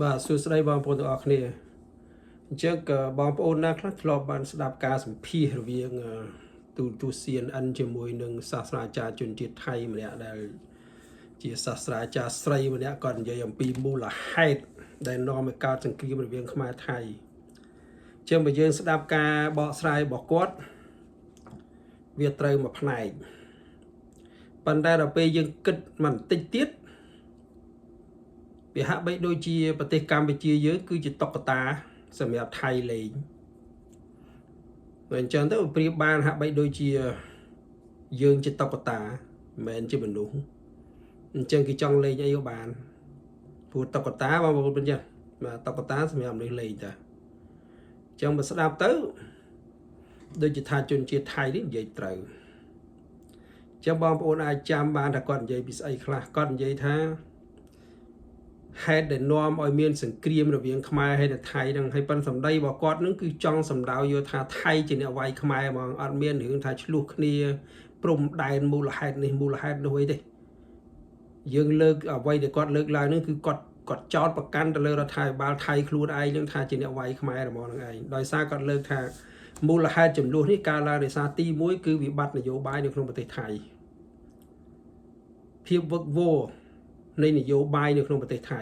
បាទសួស្តីបងប្អូនទាំងអស់គ្នាអញ្ចឹងក៏បងប្អូនណាខ្លះធ្លាប់បានស្ដាប់ការសម្ភាសរវាងទូ CNN ជាមួយនឹងសាស្ត្រាចារ្យជនជាតិថៃម្នាក់ដែលជាសាស្ត្រាចារ្យស្រីម្នាក់គាត់និយាយអំពីមូលហេតុដែលនាំឲ្យកើតសង្គ្រាមរវាងខ្មែរថៃអញ្ចឹងបើយើងស្ដាប់ការបកស្រាយរបស់គាត់វាត្រូវមួយផ្នែកប៉ុន្តែដល់ពេលយើងគិតមិនតិចទៀតវាហាក់បីដូចជាប្រទេសកម្ពុជាយើងគឺជាតុក្កតាសម្រាប់ថៃលេងអញ្ចឹងទៅប្រៀបបានហាក់បីដូចជាយើងជាតុក្កតាមិនមែនជាមនុស្សអញ្ចឹងគេចង់លេងអីក៏បានព្រោះតុក្កតាបងប្អូនមិនចឹងបាទតុក្កតាសម្រាប់មនុស្សលេងតាអញ្ចឹងបើស្ដាប់ទៅដូចជាថាជនជាតិថៃនេះនិយាយត្រូវអញ្ចឹងបងប្អូនអាចចាំបានថាគាត់និយាយពីស្អីខ្លះគាត់និយាយថាហេតុដែលនាំឲ្យមានសង្គ្រាមរវាងខ្មែរហើយនិងថៃហ្នឹងហើយប៉ុន្តែសម្ដីរបស់គាត់ហ្នឹងគឺចង់សម្ដៅយកថាថៃជាអ្នកវាយខ្មែរហ្មងអត់មានរឿងថាឆ្លោះគ្នាព្រំដែនមូលហេតុនេះមូលហេតុនោះអីទេយើងលើកអ្វីដែលគាត់លើកឡើងហ្នឹងគឺគាត់ចោទប្រកាន់ទៅលើរដ្ឋាភិបាលថៃខ្លួនឯងហ្នឹងថាជាអ្នកវាយខ្មែរហ្មងហ្នឹងឯងដោយសារគាត់លើកថាមូលហេតុចំនួននេះកើតឡើងដោយសារទី1គឺវិបត្តិនយោបាយនៅក្នុងប្រទេសថៃភាពវឹកវរនៃនយោបាយនៅក្នុងប្រទេសថៃ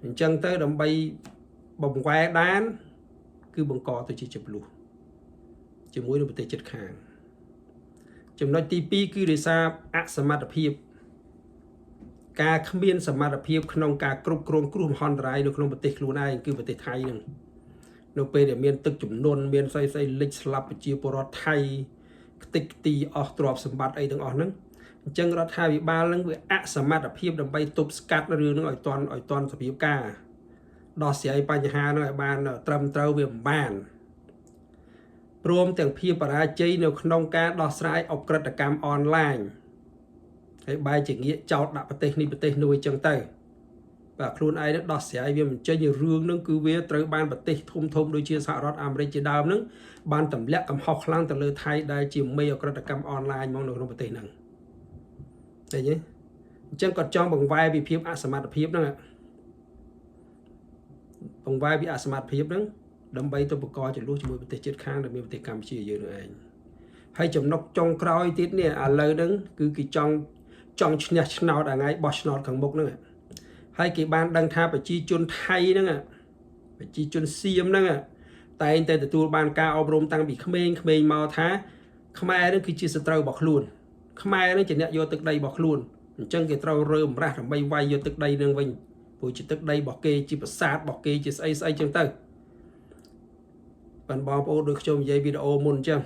អញ្ចឹងទៅដើម្បីបង្វែរដានគឺបង្កទៅជាចំនួនជាមួយនឹងប្រទេសជិតខាងចំណុចទី2គឺដោយសារអសមត្ថភាពការគ្មានសមត្ថភាពក្នុងការគ្រប់គ្រងគ្រោះមហន្តរាយនៅក្នុងប្រទេសខ្លួនឯងគឺប្រទេសថៃនឹងនៅពេលដែលមានទឹកជំនន់មានស្អីលិចស្លាប់ប្រជាពលរដ្ឋថៃខ្ទេចខ្ទីអស់ទ្រព្យសម្បត្តិអីទាំងអស់ហ្នឹងអញ្ចឹងរដ្ឋាភិបាលនឹងវាអសមត្ថភាពដើម្បីទប់ស្កាត់រឿងហ្នឹងឲ្យតន់សភាពការដោះស្រាយបញ្ហាហ្នឹងឲ្យបានត្រឹមត្រូវវាមិនបានព្រមទាំងភាពបរាជ័យនៅក្នុងការដោះស្រាយអក្រិតកម្មអនឡាញហើយបែរជាងាកចោតដាក់ប្រទេសនេះប្រទេសនោះអញ្ចឹងទៅបាទខ្លួនឯងនឹងដោះស្រាយវាមិនចេញរឿងហ្នឹងគឺវាត្រូវបានប្រទេសធំដូចជាសហរដ្ឋអាមេរិកជាដើមហ្នឹងបានទម្លាក់កំហុសខ្លាំងទៅលើថៃដែលជាមេអក្រិតកម្មអនឡាញមកនៅក្នុងប្រទេសហ្នឹងឃើញទេអញ្ចឹងគាត់ចង់បង្វែរពីភាពអសមត្ថភាពហ្នឹងបង្វែរពីអសមត្ថភាពហ្នឹងដើម្បីទៅបង្កចំនួនជាមួយប្រទេសជិតខាងដែលមានប្រទេសកម្ពុជាយើងនឹងឯងហើយចំណុចចុងក្រោយទៀតនេះឥឡូវហ្នឹងគឺគេចង់ឈ្នះឆ្នោតថ្ងៃបោះឆ្នោតខាងមុខហ្នឹងហើយគេបានដឹងថាប្រជាជនថៃហ្នឹងប្រជាជនសៀមហ្នឹងតែងតែទទួលបានការអប់រំតាំងពីក្មេងមកថាខ្មែរហ្នឹងគឺជាសត្រូវរបស់ខ្លួនខ្មែរនឹងជាអ្នកយកទឹកដីរបស់ខ្លួនអញ្ចឹងគេត្រូវរើបំរាស់ដើម្បីវាយយកទឹកដីនឹងវិញព្រោះជាទឹកដីរបស់គេជាប្រាសាទរបស់គេជាស្អីចឹងទៅបងប្អូនដូចខ្ញុំនិយាយវីដេអូមុនអញ្ចឹង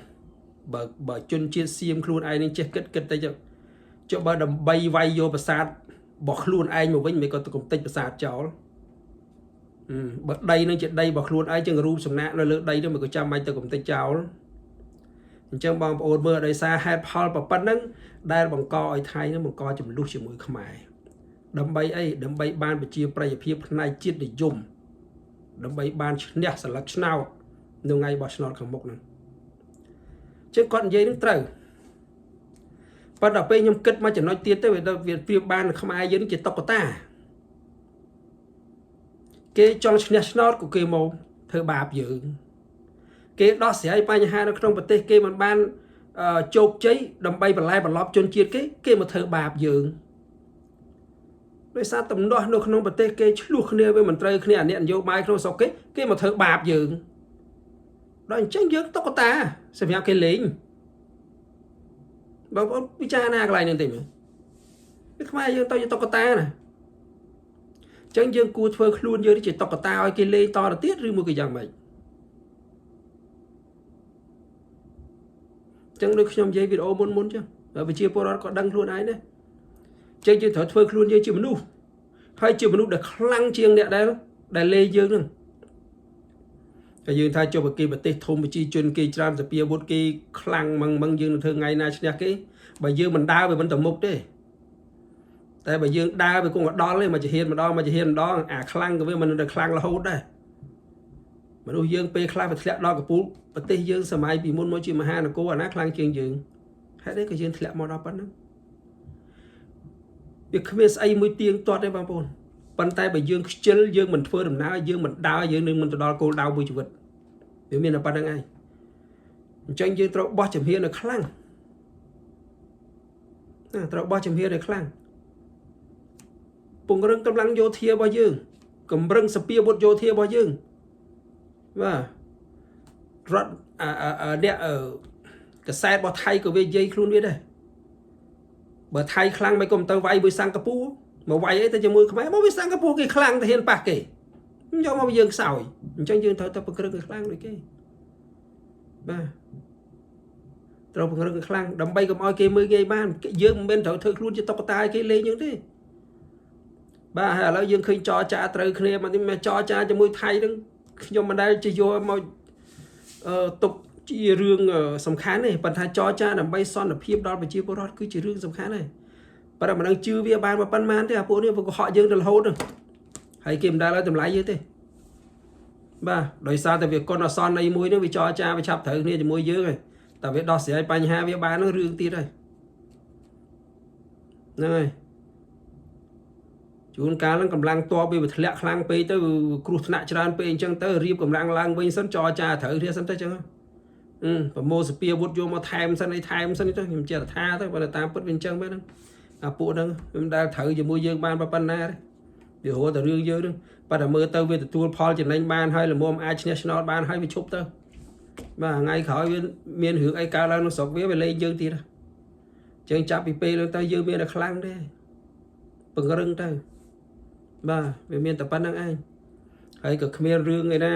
បើជនជាតិសៀមខ្លួនឯងនឹងចេះគិតទៅចុះបើដើម្បីវាយយកប្រាសាទរបស់ខ្លួនឯងមកវិញមិនក៏ទៅកំទេចប្រាសាទចោលបើដីនឹងជាដីរបស់ខ្លួនឯងចឹងរូបសំណាកនៅលើដីនោះមិនក៏ចាំបាច់ទៅកំទេចចោលអញ្ចឹងបងប្អូនមើលដោយសារហេតុផលប៉ុណ្ណឹងដែលបង្កឲ្យថៃនឹងបង្កចំនួនជាមួយខ្មែរដើម្បីអីដើម្បីបានប្រជាប្រិយភាពផ្នែកជាតិនិយមដើម្បីបានឈ្នះសិលឹកឆ្នោតនៅថ្ងៃបោះឆ្នោតខាងមុខហ្នឹងចឹងគាត់និយាយនឹងត្រូវប៉ុន្តែពេលខ្ញុំគិតមកចំណុចទៀតទៅវាប្រៀបបានខ្មែរយើងជាតុក្កតាគេចង់ឈ្នះឆ្នោតក៏គេមកធ្វើបាបយើងគេដោះស្រាយបញ្ហានៅក្នុងប្រទេសគេមិនបានជោគជ័យដើម្បីបន្លែបន្លប់ជនជាតិគេមកធ្វើបាបយើងដោយសារទំនាស់នៅក្នុងប្រទេសគេឆ្លោះគ្នាវាមិនត្រូវគ្នាអ្នកនយោបាយក្នុងស្រុកគេមកធ្វើបាបយើងដល់អញ្ចឹងយើងតុក្កតាសម្រាប់គេលេងបងប្អូនពិចារណាកន្លែងនេះទេមើលវាខ្មែរយើងទៅជាតុក្កតាណាអញ្ចឹងយើងគួរធ្វើខ្លួនយើងជាតុក្កតាឲ្យគេលេងតទៅទៀតឬមួយក៏យ៉ាងម៉េចចឹងដូចខ្ញុំនិយាយវីដេអូមុនចឹងប្រជាពលរដ្ឋក៏ដឹងខ្លួនឯងដែរចឹងយើងត្រូវធ្វើខ្លួនយើងជាមនុស្សហើយជាមនុស្សដែលខ្លាំងជាងអ្នកដែលលេងយើងហ្នឹងតែយើងថាចុះគេប្រទេសធំប្រជាជនគេច្រើនសពាវុធគេខ្លាំងម៉ងយើងនឹងធ្វើថ្ងៃណាឈ្នះគេបើយើងមិនដើរវាមិនទៅមុខទេតែបើយើងដើរវាគង់ដល់ទេមកជាហ៊ានម្ដងអាខ្លាំងក៏វាមិនទៅខ្លាំងរហូតដែរមនុស្សយើងពេលខ្លះវាធ្លាក់ដល់កពូលប្រទេសយើងសម័យពីមុនមកជាមហានគរអាណាខ្លាំងជាងយើងហេតុអីក៏យើងធ្លាក់មកដល់ប៉ុណ្ណឹងវាគ្មានស្អីមួយទៀងទាត់ទេបងប្អូន ប៉ុន្តែបើយើងខ្ជិលយើងមិនធ្វើដំណើរយើងមិនដើរយើងនឹងមិនទៅដល់គោលដៅមួយជីវិតវាមានតែប៉ុណ្្នឹងឯងអញ្ចឹងយើងត្រូវបោះជំហានឲ្យខ្លាំងត្រូវបោះជំហានឲ្យខ្លាំងពង្រឹងកម្លាំងយោធារបស់យើងកម្រឹងសពាវុធយោធារបស់យើងបាទរដ្ឋអ្នកកសែតរបស់ថៃក៏វានិយាយខ្លួនវាដែរបើថៃខ្លាំងមិនក៏មិនទៅវាយមួយសិង្ហបុរីមកវាយអីទៅជាមួយខ្មែរមកវាសិង្ហបុរីគេខ្លាំងទៅហ៊ានប៉ះគេយកមកយើងខ្សោយអញ្ចឹងយើងត្រូវតែពង្រឹងឲ្យខ្លាំងដូចគេបាទត្រូវពង្រឹងឲ្យខ្លាំងដើម្បីកុំឲ្យគេមើលងាយបានយើងមិនមែនត្រូវធ្វើខ្លួនជាតុក្កតាឲ្យគេលេងយើងទេបាទហើយឥឡូវយើងឃើញចរចាត្រូវគ្នាមកនេះចរចាជាមួយថៃហ្នឹងខ្ញុំមិនដែលជាយកមកទុកជារឿងសំខាន់ទេប៉ុន្តែចរចាដើម្បីសន្តិភាពដល់ប្រជាពលរដ្ឋគឺជារឿងសំខាន់ដែរប៉ុន្តែមិនដឹងជឿវាបានប៉ុន្មានទេអាពួកនេះវាកុហកយើងទៅរហូតហ្នឹងហើយគេមិនដែលឲ្យតម្លៃយើងទេបាទដោយសារតែវាកុនអសន្នអីមួយហ្នឹងវាចរចាវាឆាប់ត្រូវគ្នាជាមួយយើងហើយតែវាដោះស្រាយបញ្ហាវាបានហ្នឹងរឿងទៀតហើយហ្នឹងហើយជួនកាលហ្នឹងកម្លាំងតបវាធ្លាក់ខ្លាំងពេកទៅគ្រោះថ្នាក់ច្រើនពេកអញ្ចឹងទៅរៀបកម្លាំងឡើងវិញសិនចរចាត្រូវគ្នាសិនទៅអញ្ចឹងប្រមូលសពាវុធយកមកថែមសិនអីថែមសិនទៅខ្ញុំចេះថាទៅបើតាមពិតវាអញ្ចឹងមែនហ្នឹងអាពួកហ្នឹងមិនដែលត្រូវជាមួយយើងបានប៉ុណ្ណាទេវារហូតតែរឿងយើងហ្នឹងប៉ុន្តែមើលទៅវាទទួលផលចំណេញបានហើយល្មមអាចឈ្នះឆ្នោតបានហើយវាឈប់ទៅបាទថ្ងៃក្រោយវាមានរឿងអីកើតឡើងក្នុងស្រុកវាលេងយើងទៀតអញ្ចឹងចាប់ពីពេលហ្នឹងទៅយើងមានតែខ្លាំងទេពង្រឹងទៅបាទវាមានតែប៉ុណ្្នឹងឯងហើយក៏គ្មានរឿងឯណា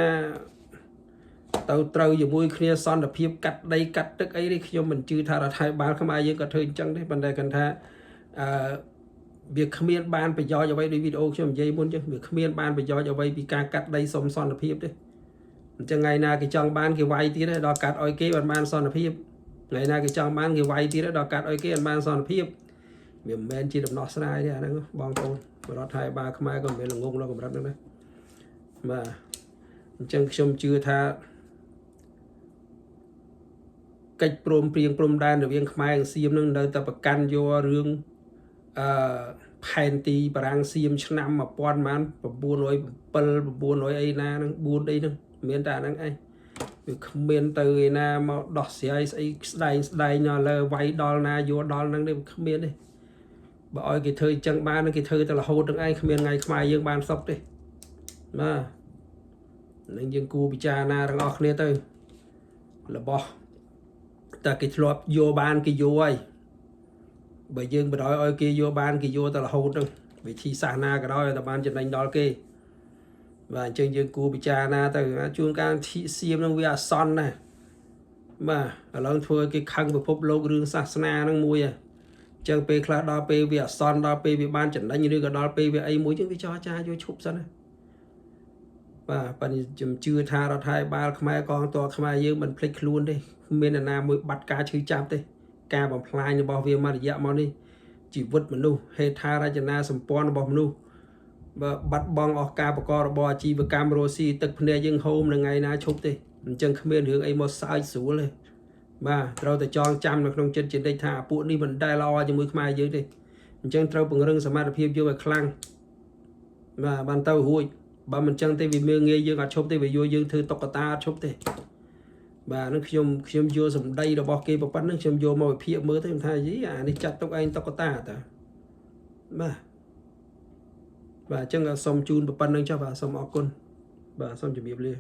ទៅត្រូវជាមួយគ្នាសន្តិភាពកាត់ដីកាត់ទឹកអីនេះខ្ញុំមិនជឿថារដ្ឋាភិបាលខ្មែរយើងក៏ធ្វើអញ្ចឹងទេប៉ុន្តែគាត់ថាវាគ្មានបានប្រយោជន៍អ្វីដូចវីដេអូខ្ញុំនិយាយមុនចឹងវាគ្មានបានប្រយោជន៍អ្វីពីការកាត់ដីសុំសន្តិភាពទេអញ្ចឹងថ្ងៃណាគេចង់បានគេវាយទៀតដល់កាត់ឲ្យគេបានសន្តិភាពថ្ងៃណាគេចង់បានគេវាយទៀតដល់កាត់ឲ្យគេបានសន្តិភាពវាមិនមែនជាដំណោះស្រាយទេអាហ្នឹងបងប្អូនរដ្ឋាភិបាលខ្មែរក៏មិនមែនល្ងងដល់កម្រិតហ្នឹងដែរបាទអញ្ចឹងខ្ញុំជឿថាកិច្ចព្រមព្រៀងព្រំដែនរវាងខ្មែរនិងសៀមនឹងនៅតែប្រកាន់យករឿងផែនទីបារាំងសៀមឆ្នាំ1907 900អីណាហ្នឹង4អីហ្នឹងមានតែអាហ្នឹងឯងវាគ្មានទៅឯណាមកដោះស្រាយស្អីស្ដែងដល់លើវាយដល់ណាយកដល់ហ្នឹងទេគ្មានទេបើឲ្យគេធ្វើអញ្ចឹងបានគេធ្វើតែរហូតទាំងឯងគ្មានថ្ងៃខ្មែរយើងបានសុខទេបាទនឹងយើងគួរពិចារណាទាំងអស់គ្នាទៅរបស់តែគេធ្លាប់យកបានគេយកហើយបើយើងបដ ாய் ឲ្យគេយកបានគេយកតែរហូតទៅវិធីសាស្ត្រណាក៏ដោយតែបានចំណេញដល់គេបាទអញ្ចឹងយើងគួរពិចារណាទៅជួនកាលសៀមនឹងវាអសន្នណាបាទឥឡូវធ្វើឲ្យគេខឹងពិភពលោករឿងសាសនាហ្នឹងមួយអញ្ចឹងពេលខ្លះដល់ពេលវាអសន្នដល់ពេលវាបានចំណេញឬក៏ដល់ពេលវាអីមួយអញ្ចឹងវាចោះចាយកឈប់សិនណាបាទប៉ុន្តែខ្ញុំជឿថារដ្ឋាភិបាលខ្មែរកងទ័ពខ្មែរយើងមិនភ្លេចខ្លួនទេមានអ្នកណាមួយបាត់ការឈឺចាប់ទេការបំផ្លាញរបស់វាមករយៈមកនេះជីវិតមនុស្សហេដ្ឋារចនាសម្ព័ន្ធរបស់មនុស្សបើបាត់បង់អស់ការប្រកបរបរអាជីវកម្មរស់ស៊ីទឹកភ្នែកយើងហូមនឹងថ្ងៃណាឈប់ទេអញ្ចឹងគ្មានរឿងអីមកសើចស្រួលទេបាទត្រូវតែចងចាំនៅក្នុងចិត្តជានិច្ចថាពួកនេះមិនដែលល្អជាមួយខ្មែរយើងទេអញ្ចឹងត្រូវពង្រឹងសមត្ថភាពយើងឲ្យខ្លាំងបាទបានទៅរួចបើមិនចឹងទេវាមើងងាយយើងអត់ឈប់ទេវាយកយើងធ្វើតុក្កតាអត់ឈប់ទេបាទនឹងខ្ញុំយកសម្ដីរបស់គេប៉ុណ្ណឹងខ្ញុំយកមកវិភាគមើលទៅខ្ញុំថាយីអានេះចាត់ទុកឯងតុក្កតាតាបាទអញ្ចឹងសូមជូនប៉ុណ្ណឹងចុះបាទសូមអរគុណបាទសូមជម្រាបលា